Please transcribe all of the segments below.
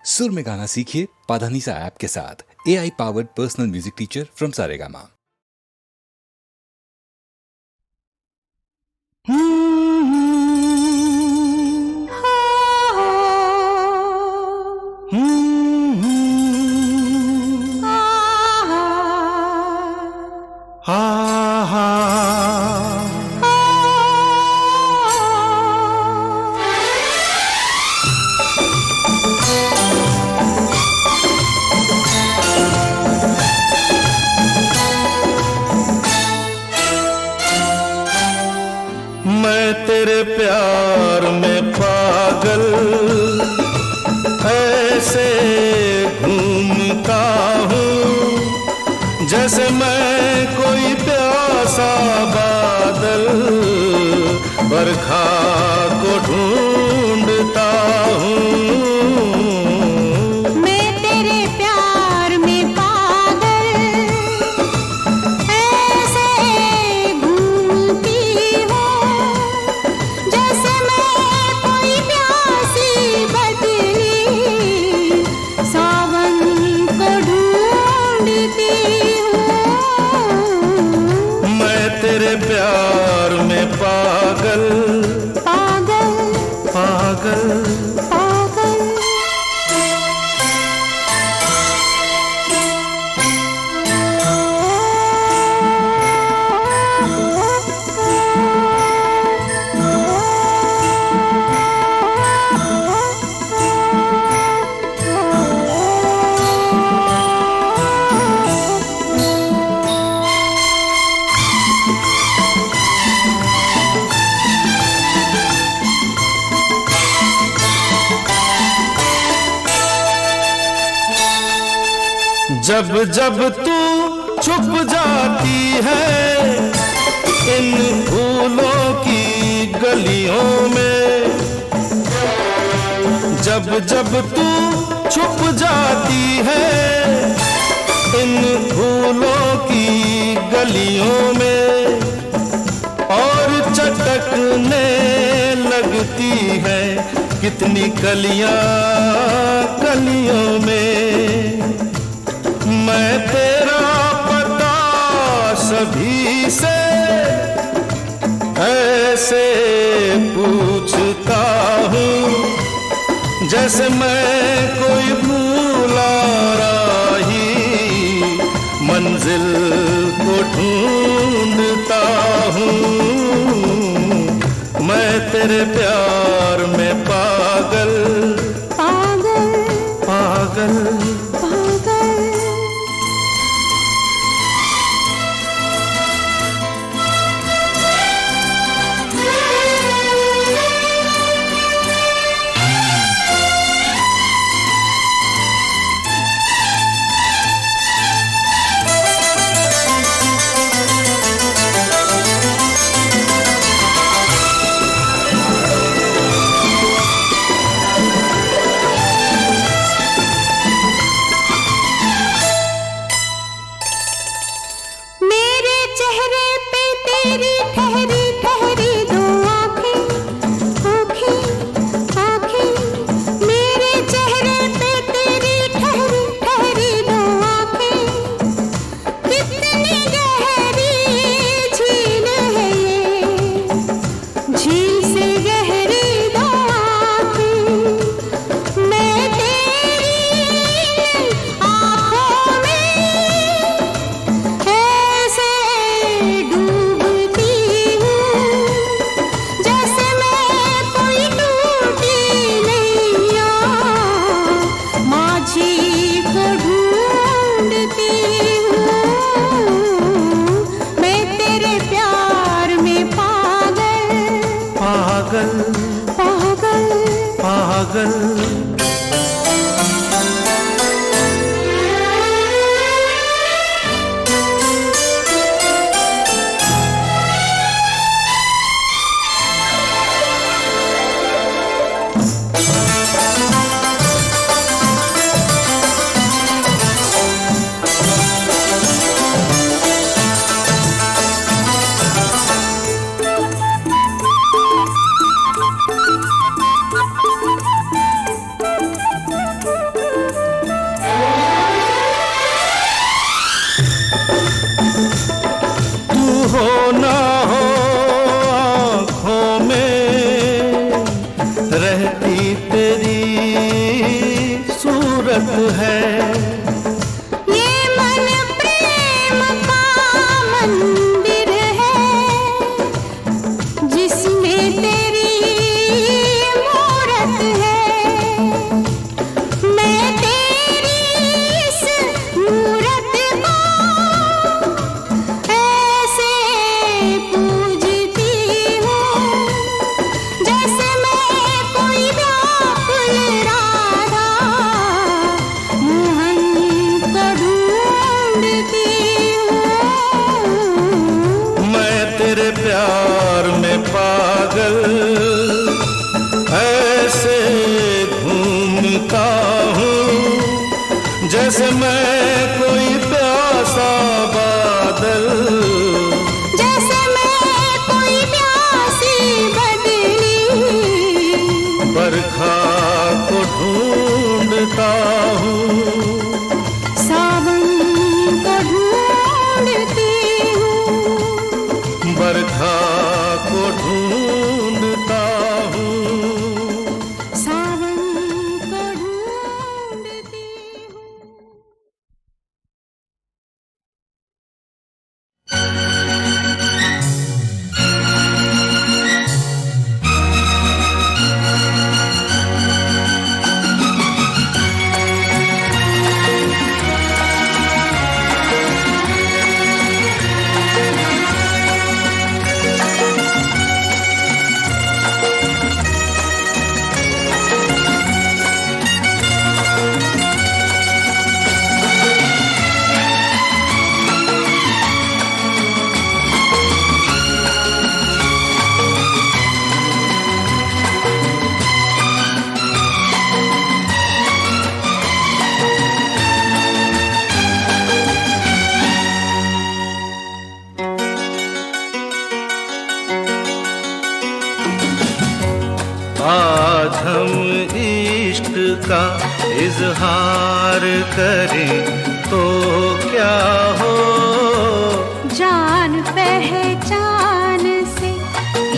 सुर में गाना सीखिए पाधानीसा ऐप के साथ। AI powered personal music teacher from Saregama. मैं तेरे प्यार में पागल ऐसे घूमता हूँ जैसे मैं कोई प्यासा बादल बरखा को ढूंढता हूँ। मैं तेरे प्यार में पागल ऐसे घूमती हूँ जैसे मैं कोई प्यासी बदली सावन को ढूंढती हूँ। मैं तेरे प्यार में पागल पागल पागल पागल जब जब तू छुप जाती है इन फूलों की गलियों में, जब जब तू छुप जाती है इन फूलों की गलियों में और चटकने लगती है कितनी कलियां कलियों में। मैं तेरा पता सभी से ऐसे पूछता हूँ जैसे मैं कोई भूला राही मंजिल को ढूंढता हूँ। मैं तेरे प्यार में पागल पागल पागल पागल मेरे चेहरे पे तेरी ठहरी ठहरी दो आँखें आँखें आँखें। मेरे चेहरे पे तेरी ठहरी ठहरी दो आँखें। कितनी गहरी झील है ये, झील से गहरी दो आँखें। मैं तेरी आँखों में ऐसे डूबती हूँ जैसे मैं कोई टूटी नैया माझी को ढूंढती हूँ। मैं तेरे प्यार में पागल पागल पागल पागल। मूरत है। ये मन प्रेम का मंदिर है, जिसमें तेरी मूरत है। मैं तेरी इस मूरत को ऐसे पूजती हूँ, जैसे मैं कोई व्याकुल राधा मोहन को ढूंढती हूँ। मैं तेरे प्यार में पागल ऐसे घूमता हूँ, जैसे मैं कोई प्यासा बादल जैसे मैं कोई प्यासी बदली बरखा को ढूंढता हूँ। सावन को ढूंढती हूँ। बरखा को ढूंढता हूँ। सावन को ढूंढती हूँ। आज हम इश्क का इजहार करें तो क्या हो। जान पहचान से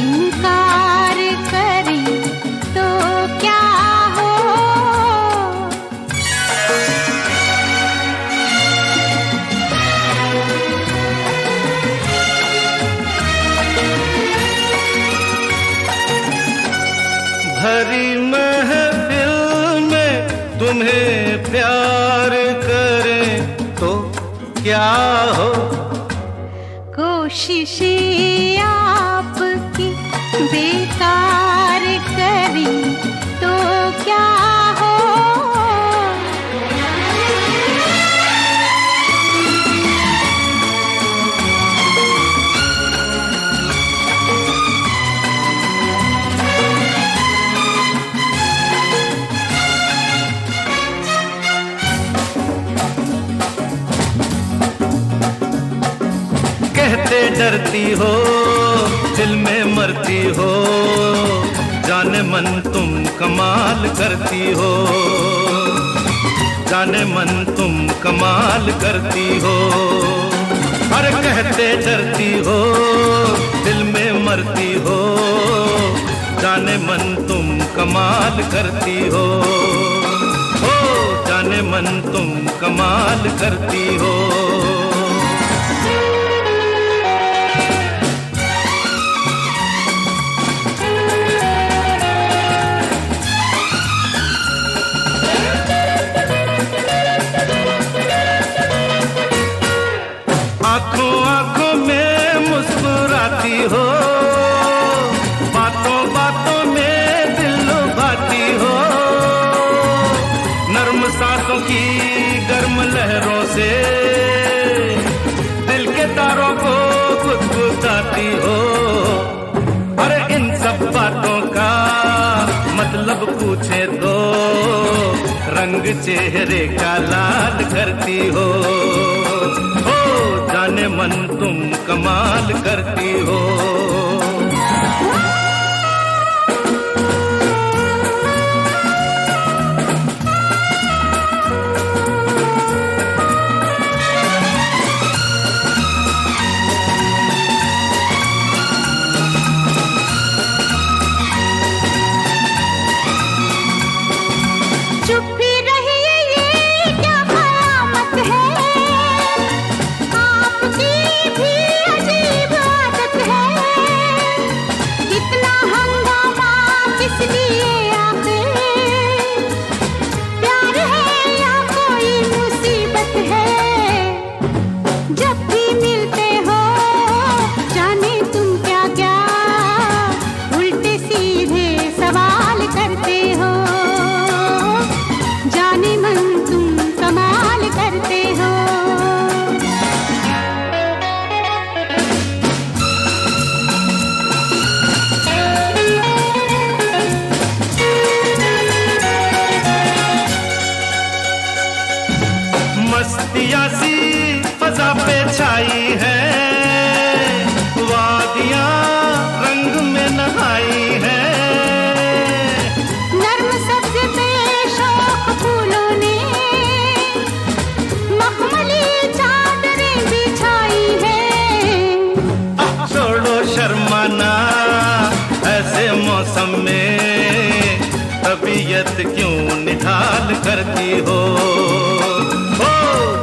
इनकार करें तो क्या हो। भरी महफिल में तुम्हें प्यार करें तो क्या हो। कोशिशें आपकी बेकार करें तो क्या हो। कहते डरती हो दिल में मरती हो, जाने मन तुम कमाल करती हो। जाने मन तुम कमाल करती हो। अरे कहते डरती हो दिल में मरती हो, जाने मन तुम कमाल करती हो। ओ जाने मन तुम कमाल करती हो। आंखों आंखों में मुस्कुराती हो, बातों बातों में दिल लुभाती हो। नर्म सांसों की गर्म लहरों से दिल के तारों को गुदगुदाती हो। अरे इन सब बातों का मतलब पूछे तो रंग चेहरे का लाल करती हो। जाने मन तुम कमाल करती हो। चुप ही रहिए ये मस्तियाँ सी फजा पे छाई है, वादियाँ रंग में नहाई है। नर्म सब्ज पे शौक फूलों ने मखमली चादरें बिछाई है। छोड़ो शर्माना ऐसे मौसम में, तबीयत क्यों निढाल करती हो,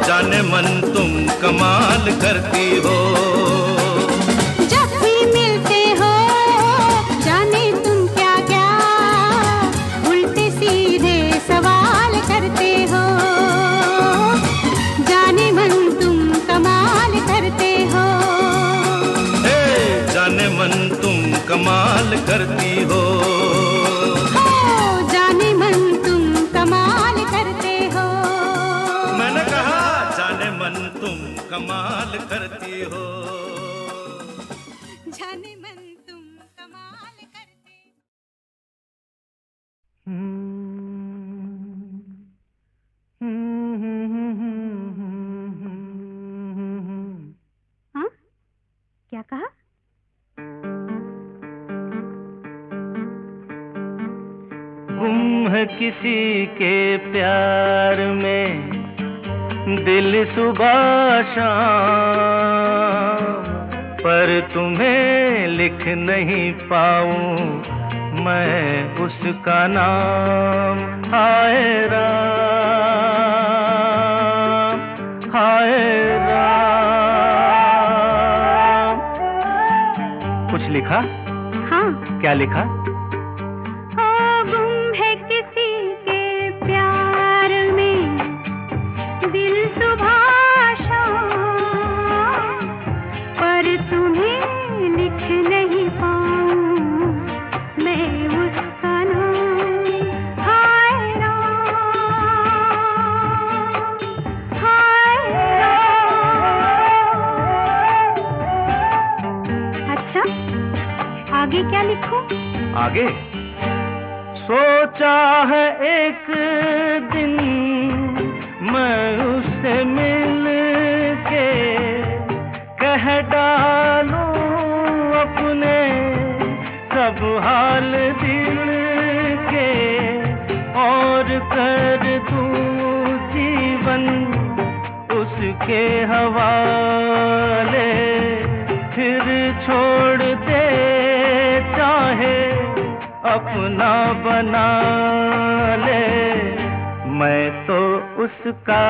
जाने मन तुम कमाल करती हो। जब भी मिलते हो जाने तुम क्या क्या उल्टे सीधे सवाल करते हो, जाने मन तुम कमाल करते हो। जाने मन तुम कमाल करती हो, जाने मन तुम कमाल करते हो। मैंने कहा जाने मन तुम कमाल करती हो। जाने मन तुम कमाल करते हो। हाँ? क्या कहा? गुम है किसी के प्यार में दिल सुबह शाम, पर तुम्हें लिख नहीं पाऊं मैं उसका नाम। हाय राम, हाय राम। कुछ लिखा? हाँ। क्या लिखा? गुम है किसी के प्यार में दिल सुबह शाम, पर तुम्हें लिख नहीं पाऊं मैं उसका नाम। हाय राम, हाय राम। अच्छा, आगे क्या लिखूं? आगे सोचा है एक दिन मैं उससे मिल के कह डालूं अपने सब हाल दिल के, और कर दूं जीवन उसके हवाले, फिर छोड़ दे चाहे अपना बना ले। मैं तो उसका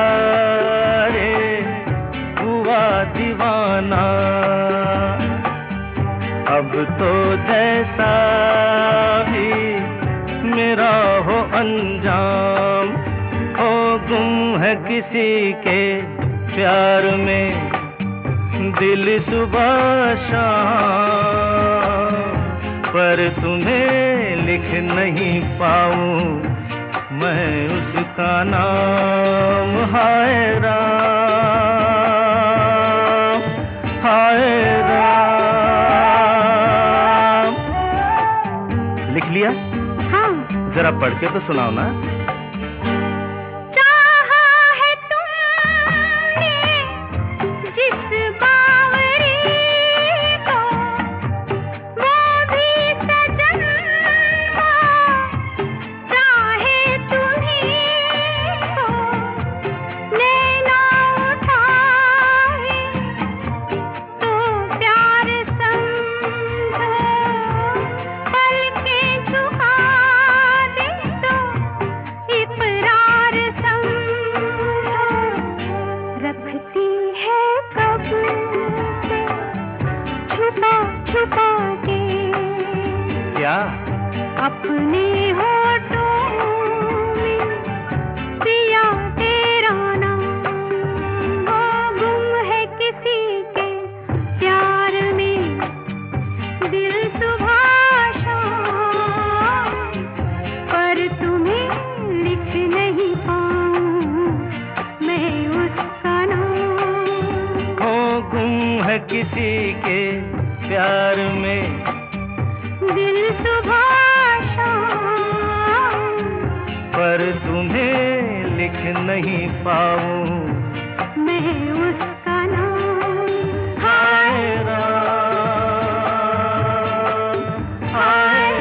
रे हुआ दीवाना, अब तो जैसा भी मेरा हो अंजाम। हो गुम है किसी के प्यार में दिल सुबह शाम, पर तुम्हें लिख नहीं पाऊं मैं उसका नाम। हाय राम, हाय राम। लिख लिया? हाँ। जरा पढ़ के तो सुनाओ ना। क्या? अपने होठों में पिया तेरा नाम। वो गुम है किसी के प्यार में दिल सुबह शाम, पर तुम्हें लिख नहीं पाऊं मैं उसका नाम। हो गुम है किसी के प्यार में दिल सुबह शाम, पर तुम्हें लिख नहीं पाऊं उसका नाम। हाय राम, हाय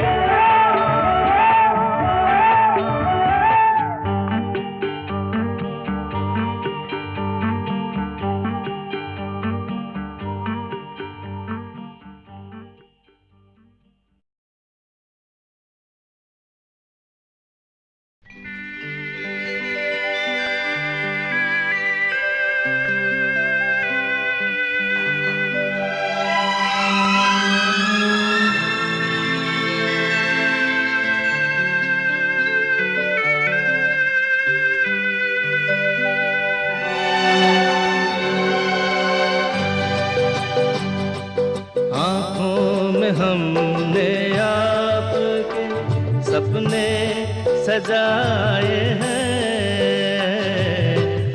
आँखों में हमने आपके सपने सजाए हैं,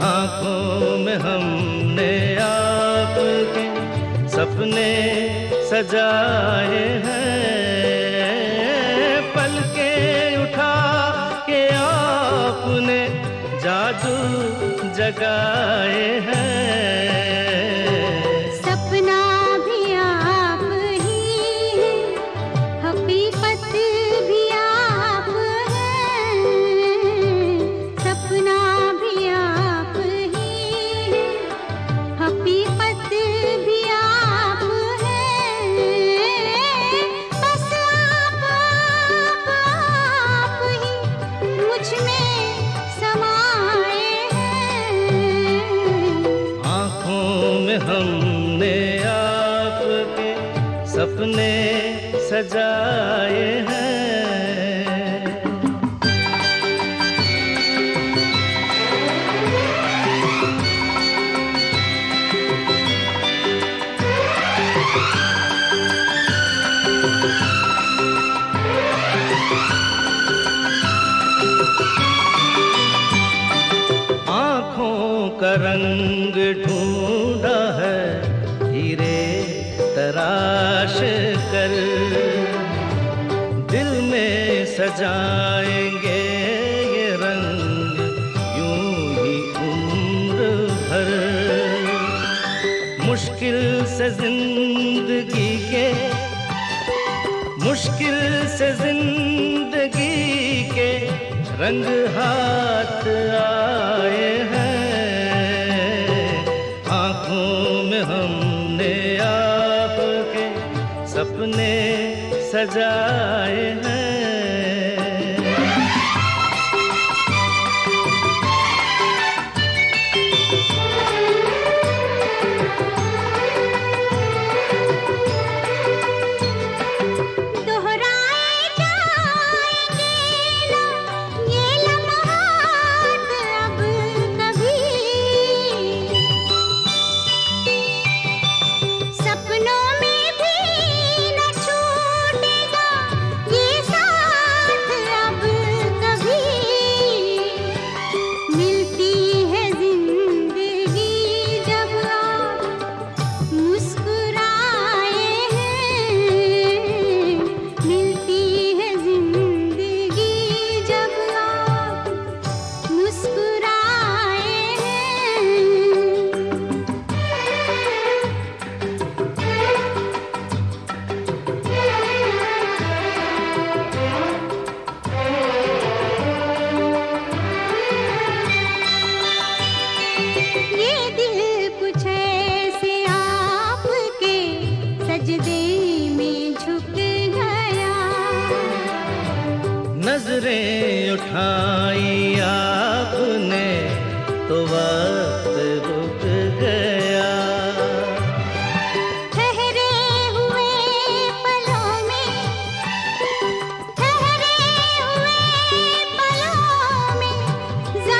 आँखों में हमने आपके सपने सजाए हैं, पलकें उठा के आपने जादू जगाए हैं। सपना भी आप ही हैं, हकीकत भी आप हैं। सपना भी आप ही हैं, हकीकत भी आप हैं। बस आप ही मुझ में समाए हैं। आँखों में हमने आपके सपने सजाए हैं। आँखों का रंग ढूंढा है हीरे तराश कर, दिल में सजाएंगे ये रंग यूं ही उम्र भर। मुश्किल से जिंदगी के रंग हाथ आए हैं। आँखों में हमने आपके सपने सजाए हैं। नजरें उठाई आपने तो वक्त रुक गया। ठहरे हुए पलों में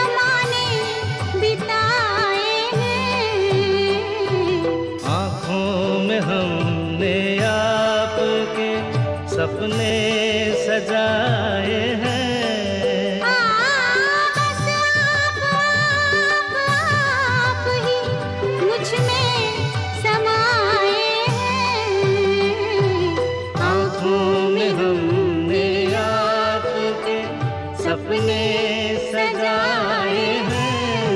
ज़माने बिताए हैं। आँखों में हमने आपके सपने सजाए हैं। सपने सजाए हैं।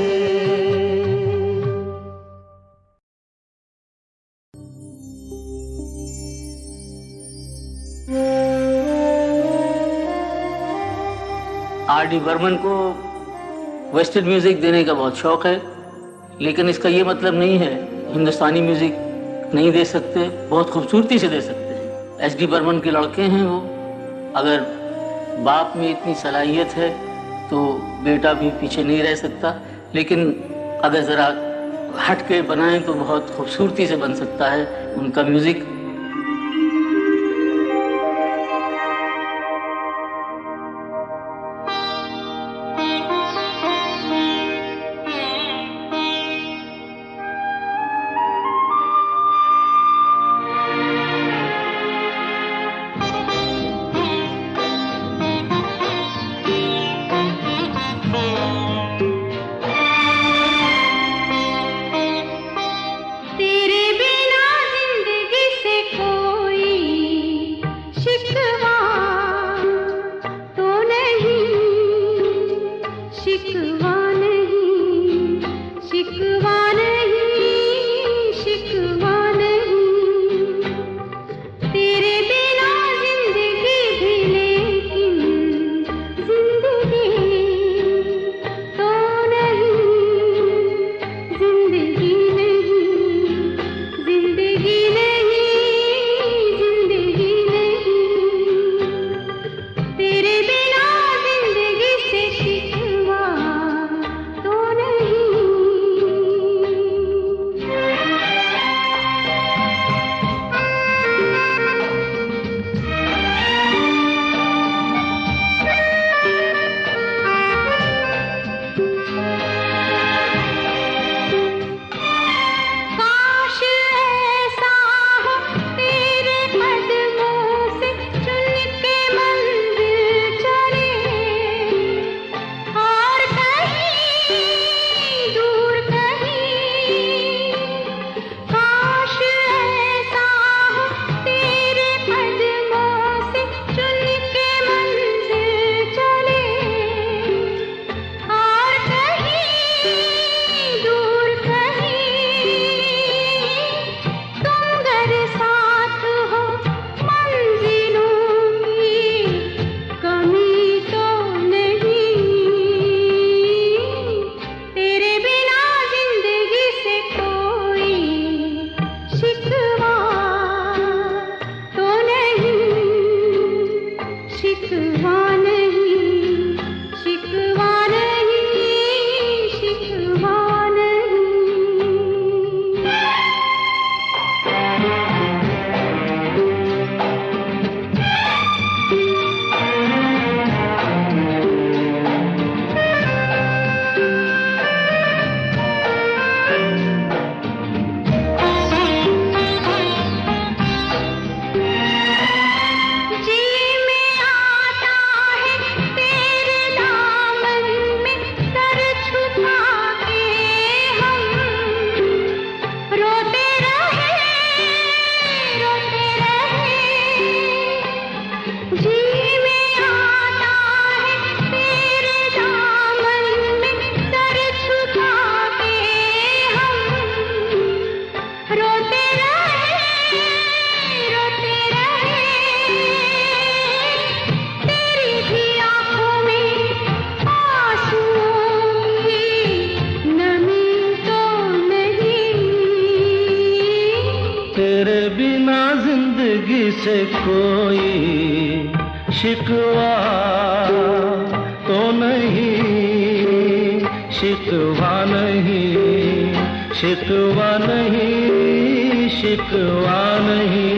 आर डी बर्मन को वेस्टर्न म्यूज़िक देने का बहुत शौक़ है, लेकिन इसका ये मतलब नहीं है हिंदुस्तानी म्यूज़िक नहीं दे सकते, बहुत खूबसूरती से दे सकते हैं। एस डी बर्मन के लड़के हैं वो, अगर बाप में इतनी सलाहियत है तो बेटा भी पीछे नहीं रह सकता, लेकिन अगर ज़रा हट के बनाएं तो बहुत खूबसूरती से बन सकता है उनका म्यूज़िक। से कोई शिकवा तो नहीं, शिकवा नहीं, शिकवा नहीं, शिकवा नहीं।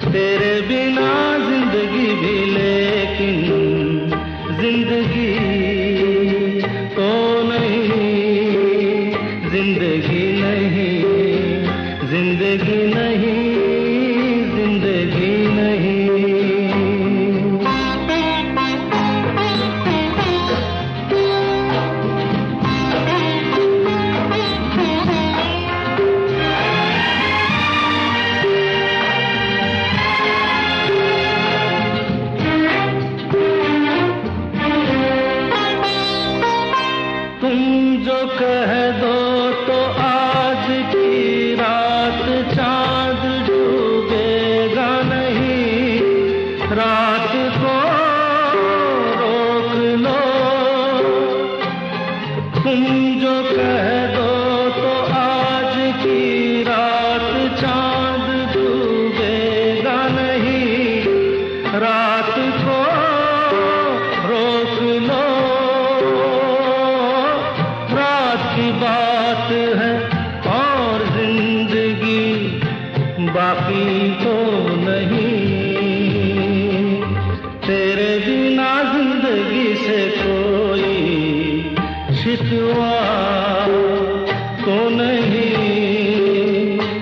तेरे बिना जिंदगी भी लेकिन जिंदगी तो नहीं, जिंदगी नहीं, जिंदगी नहीं, जिंदगी नहीं। तुम जो कह दो तो आज की रात चांद डूबेगा नहीं, रात को रोक तुम जो कह दो तो आज की रात चांद डूबेगा नहीं, रात को रोक लो, रात की बात है और जिंदगी बाकी तो नहीं, तेरे बिना जिंदगी से कोई शिकवा तो नहीं,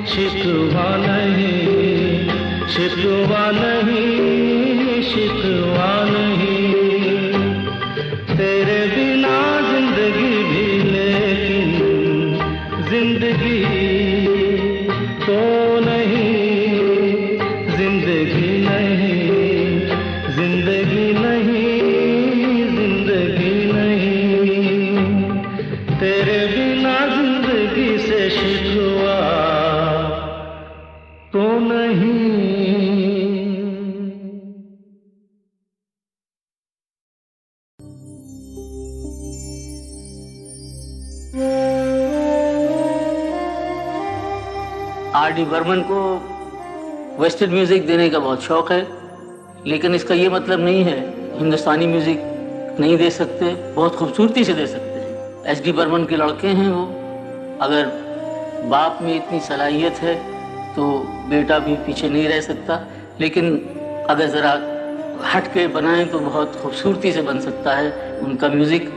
शिकवा नहीं, शिकवा नहीं, शिकवा नहीं, तेरे बिना जिंदगी भी लेकिन जिंदगी तो नहीं, जिंदगी नहीं, जिंदगी नहीं, जिंदगी नहीं, तेरे बिना जिंदगी से शिकवा तो नहीं। आर डी बर्मन को वेस्टर्न म्यूजिक देने का बहुत शौक है, लेकिन इसका ये मतलब नहीं है हिंदुस्तानी म्यूजिक नहीं दे सकते, बहुत खूबसूरती से दे सकते हैं। एस डी बर्मन के लड़के हैं वो, अगर बाप में इतनी सलाहियत है तो बेटा भी पीछे नहीं रह सकता, लेकिन अगर ज़रा हट के बनाएं तो बहुत खूबसूरती से बन सकता है उनका म्यूज़िक।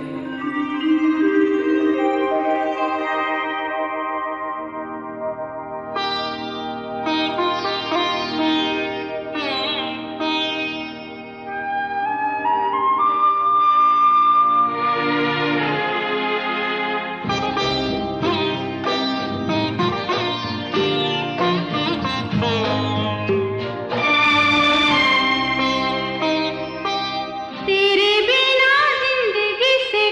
तेरे बिना जिंदगी से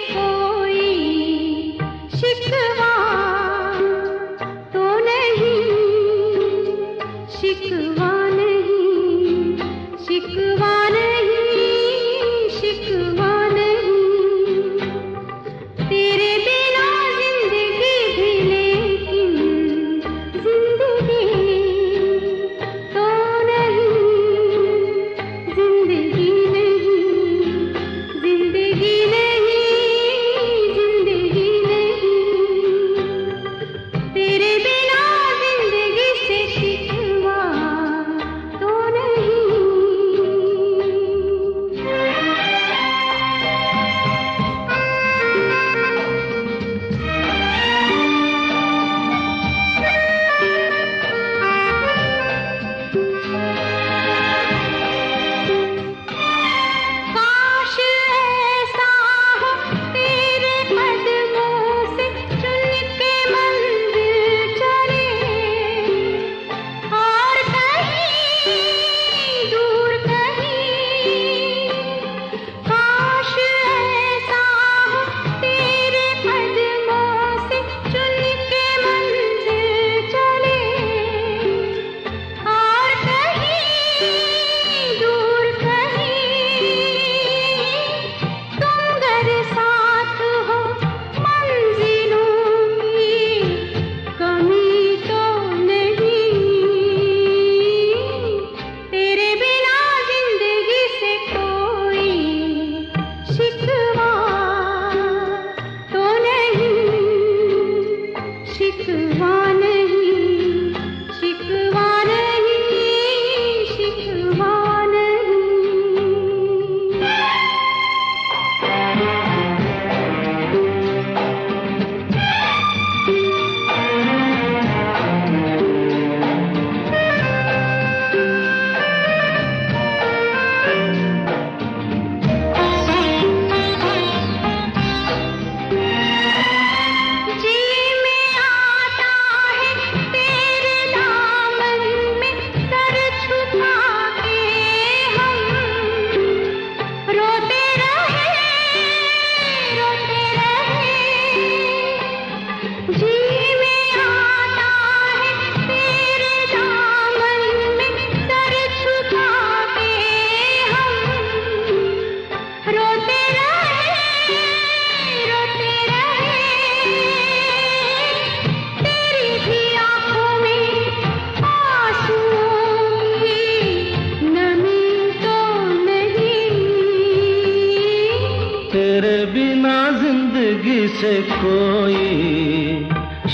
जिंदगी से कोई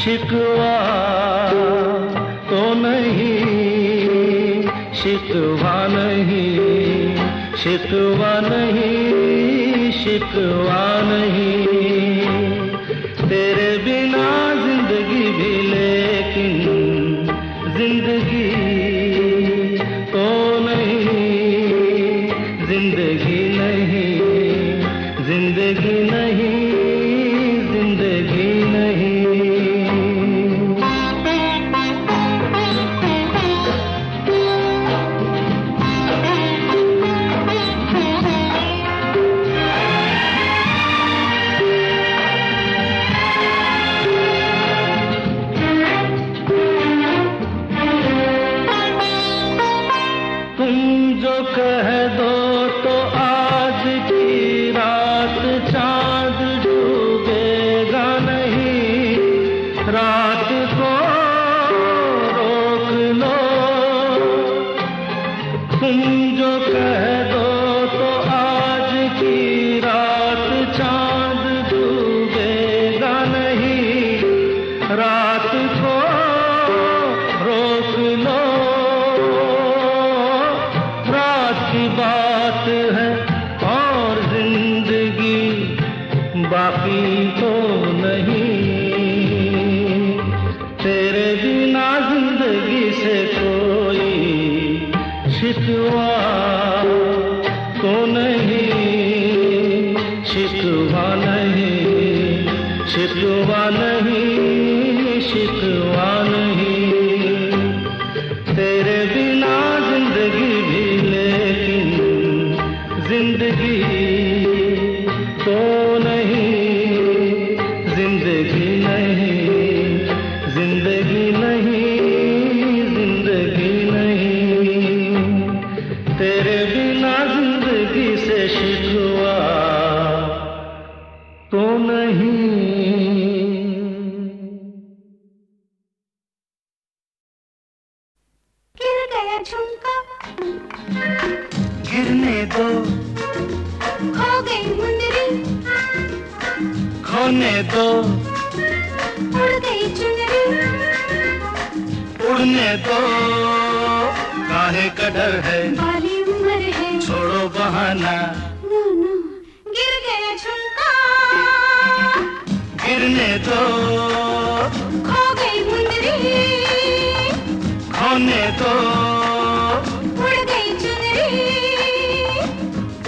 शिकवा तो नहीं, शिकवा नहीं, शिकवा नहीं, शिकवा नहीं। तेरे बिना जिंदगी भी लेकिन जिंदगी तो नहीं, जिंदगी नहीं, जिंदगी नहीं, जिंदगी नहीं। तुम जो कह दो तो आज की रात चांद डूबेगा नहीं, रात को रोक लो। तुम जो कह दो तो आज की रात चांद डूबेगा नहीं, रात को रोक लो। रात की बात है और जिंदगी बाकी तो नहीं। तेरे बिना जिंदगी से कोई शिकवा तो नहीं, शिकवा नहीं, शिकवा नहीं, शिकवा नहीं। तेरे बिना जिंदगी भी लेकिन जिंदगी तो नहीं, जिंदगी नहीं, जिंदगी नहीं, जिंदगी नहीं। तेरे बिना जिंदगी से शिकवा तो नहीं। गिर गया झुमका, गिरने दो, खो गई मुंदरी, खोने दो, उड़ गई चुनरी, उड़ने दो। काहे का डर है, बाली उम्र है, छोड़ो बहाना। नो नो, गिर गया झुमका, गिरने दो, खो गई मुंदरी, खोने दो, उड़ गई चुनरी,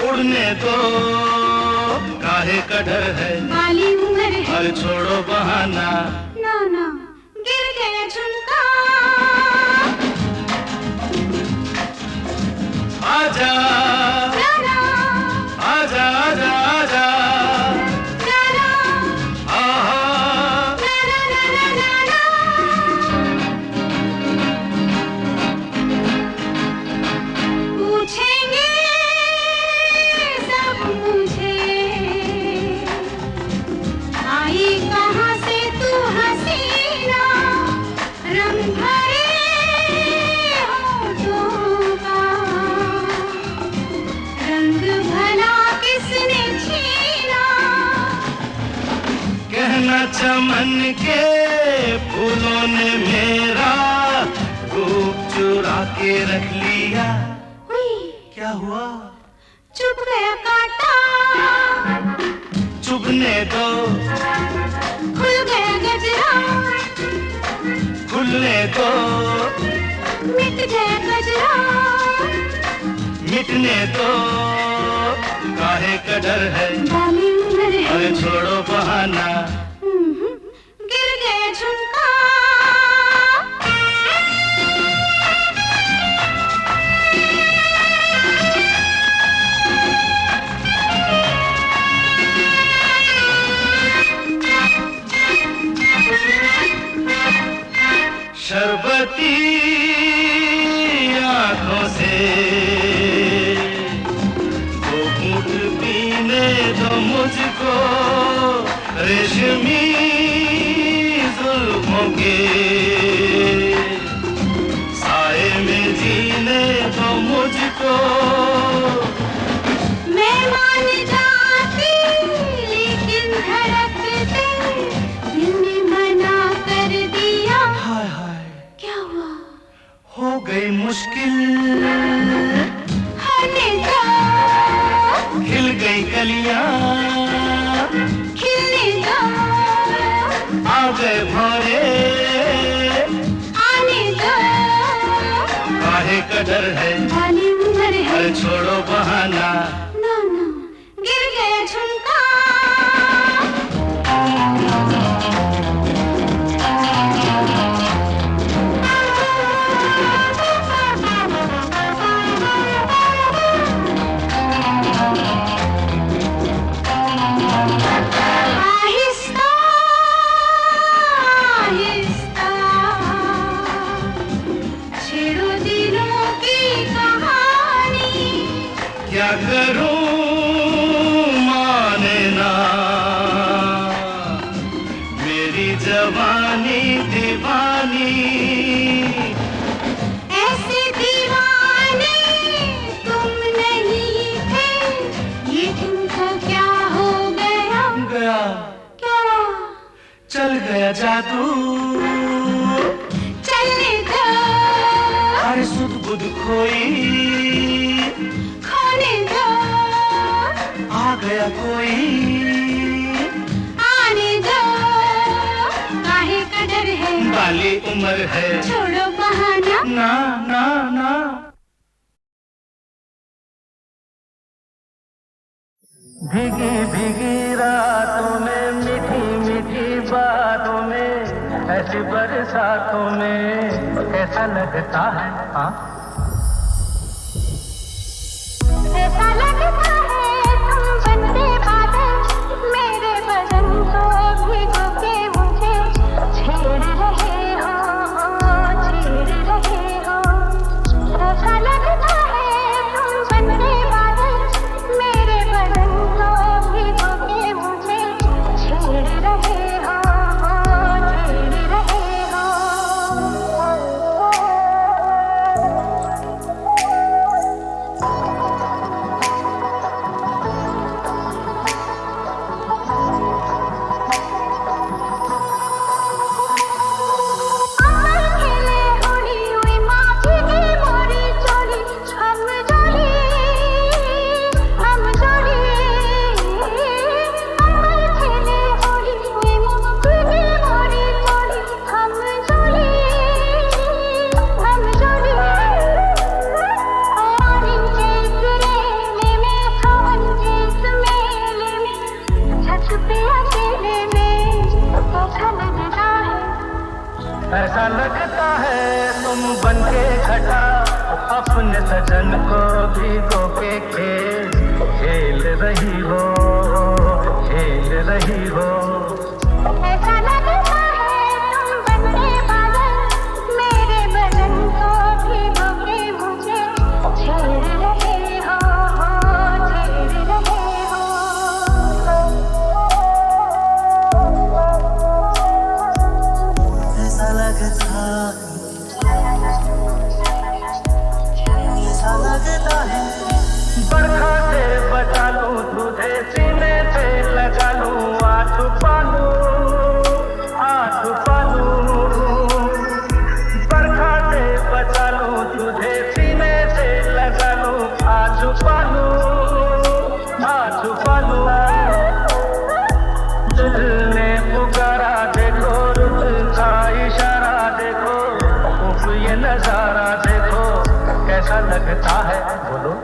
उड़ने दो। काहे का डर है, बाली उम्र है, और छोड़ो बहाना। नो नो, गिर गया झुमका। आजा, ना ना, आजा, आजा, आजा, ना ना, आहा। ना ना ना ना ना। पूछेंगे सब मुझे, आई कहाँ से तू हसीना, रंग भरे होठों का, रंग भला किसने छीना। कहना चमन के फूलों ने मेरा रूप चुरा के रख लिया। हुई, क्या हुआ, चुप गया कांटा, चुभने दो, खुल गया गजरा, खुलने दो, मिट गया गजरा, मिटने दो। काहे का डर है, बाली उम्र है, अरे छोड़ो बहाना। गिर गया झुमका। शरबती आंखों से वो घूंट पीने दो मुझको, रेशमी जुल्फों के साए में जीने दो मुझको। मैं मान जाती लेकिन धड़क गए भौरे आने दो, काहे का डर है, वाली उम्र है, अरे छोड़ो बहाना, ना ना गिर गया झुमका। आहिस्ता आहिस्ता छेड़ो दिलों की कहानी, क्या करूं माने ना, मेरी जवानी दीवानी, ऐसे दीवाने तुम नहीं थे, ये तुमको क्या हो गया, गया क्या चल गया जादू, चलने दो, अरे सुध बुध खोई, खोने दो, आ गया कोई, आने दो, काहे का डर है, बाली उम्र है, छोड़ो बहाना, ना ना ना। भीगी भीगी रातों में, मीठी मीठी बातों में, ऐसी बरसातों में कैसा लगता है, हाँ ऐसा लगता है तुम बनते बादल, मेरे बदन को भिगो के मुझे छेड़ रहे हो, छेड़ रहे हो। ऐसा लगता है तुम बनते बादल, मेरे बदन को भिगो के मुझे छेड़ रहे हो, छेड़ रहे हो। अमर खेले होली हुई माची की मोरी चोली, हम जोड़ी, हम जोड़ी। अमर खेले होली हुई माची की मोरी चोली, हम जोड़ी, हम जोड़ी। पानी के सिरेले में, सावन के इस मेले में, छत पे अकेले में कैसा लगता है, ऐसा लगता है तुम बनके घटा, अपने सजन को भिगो के खेल रही हो, खेल रही हो। ऐसा लगता है तुम बनते बादल, मेरे बदन को भिगो के मुझे छेड़ रहे हो, छेड़ रहे हो। ऐसा लगता है बरखा से बचा लूं तुझे, सीने से लगा लूं, आठ पालू, आठ पालू। बरखा से बचा लूं तुझे, सीने से लगा लूं, आठ पालू, आठ पालू। दिल ने पुकारा देखो, रुत का इशारा देखो, उफ ये नजारा देखो, कैसा लगता है बोलो।